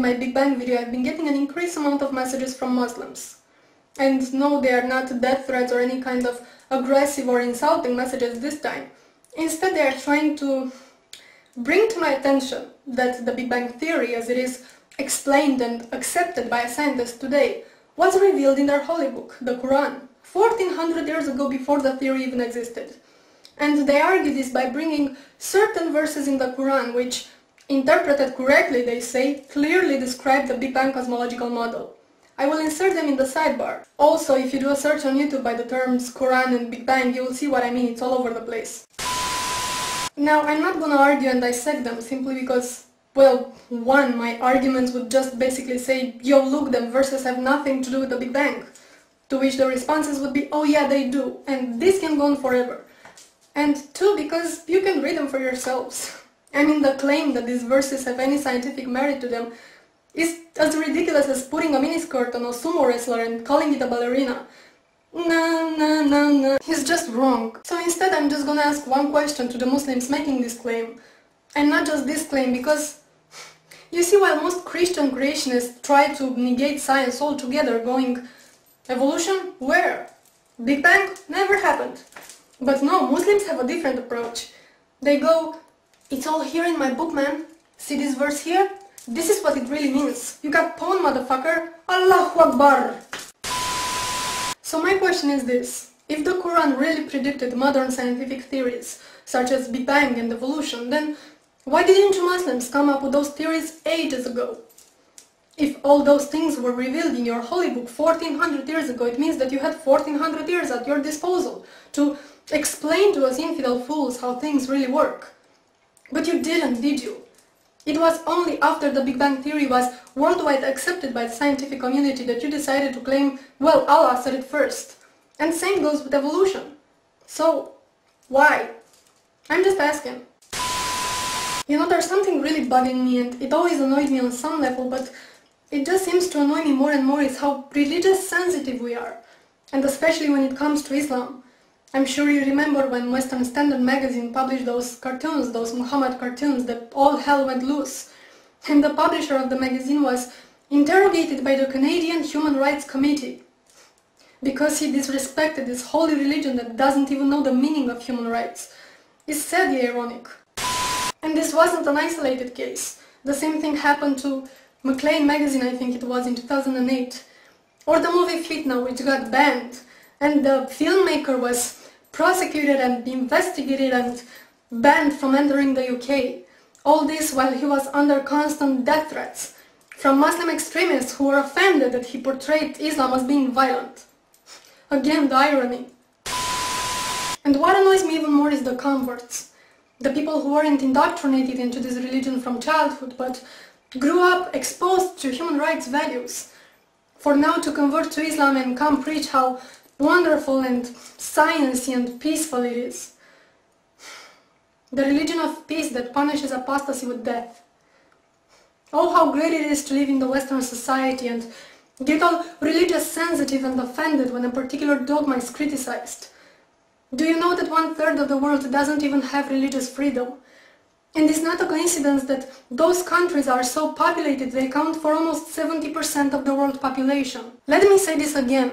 my Big Bang video, I've been getting an increased amount of messages from Muslims. And no, they are not death threats or any kind of aggressive or insulting messages this time. Instead, they are trying to bring to my attention that the Big Bang Theory, as it is explained and accepted by scientists today, was revealed in their holy book, the Quran, 1400 years ago, before the theory even existed. And they argue this by bringing certain verses in the Quran which, interpreted correctly, they say, clearly describe the Big Bang cosmological model. I will insert them in the sidebar. Also, if you do a search on YouTube by the terms Quran and Big Bang, you will see what I mean, it's all over the place. Now, I'm not gonna argue and dissect them simply because, well, one, my arguments would just basically say, yo, look, them verses have nothing to do with the Big Bang. To which the responses would be, oh yeah, they do, and this can go on forever. And two, because you can read them for yourselves. I mean, the claim that these verses have any scientific merit to them is as ridiculous as putting a miniskirt on a sumo wrestler and calling it a ballerina. No, he's just wrong. So instead I'm just gonna ask one question to the Muslims making this claim. And not just this claim, because you see, while most Christian creationists try to negate science altogether, going, evolution? Where? Big Bang? Never happened. But no, Muslims have a different approach. They go, it's all here in my book, man. See this verse here? This is what it really means. You got pawn, motherfucker. Allahu Akbar. So my question is this. If the Quran really predicted modern scientific theories, such as Big Bang and evolution, then why didn't you Muslims come up with those theories ages ago? If all those things were revealed in your holy book 1400 years ago, it means that you had 1400 years at your disposal to explain to us infidel fools how things really work. But you didn't, did you? It was only after the Big Bang Theory was worldwide accepted by the scientific community that you decided to claim, well, Allah said it first. And same goes with evolution. So, why? I'm just asking. You know, there's something really bugging me, and it always annoyed me on some level, but it just seems to annoy me more and more, is how religious sensitive we are. And especially when it comes to Islam. I'm sure you remember when Western Standard magazine published those cartoons, those Muhammad cartoons, that all hell went loose. And the publisher of the magazine was interrogated by the Canadian Human Rights Committee because he disrespected this holy religion that doesn't even know the meaning of human rights. It's sadly ironic. And this wasn't an isolated case. The same thing happened to Maclean magazine, I think it was, in 2008. Or the movie Fitna, which got banned. And the filmmaker was prosecuted and investigated and banned from entering the UK. All this while he was under constant death threats from Muslim extremists who were offended that he portrayed Islam as being violent. Again, the irony. And what annoys me even more is the converts. The people who weren't indoctrinated into this religion from childhood, but grew up exposed to human rights values, for now to convert to Islam and come preach how wonderful and sciencey and peaceful it is. The religion of peace that punishes apostasy with death. Oh, how great it is to live in the Western society and get all religious sensitive and offended when a particular dogma is criticized. Do you know that 1/3 of the world doesn't even have religious freedom? And it's not a coincidence that those countries are so populated, they account for almost 70% of the world population. Let me say this again.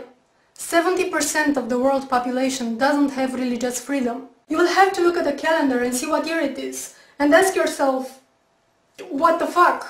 70% of the world population doesn't have religious freedom. You will have to look at the calendar and see what year it is, and ask yourself, what the fuck?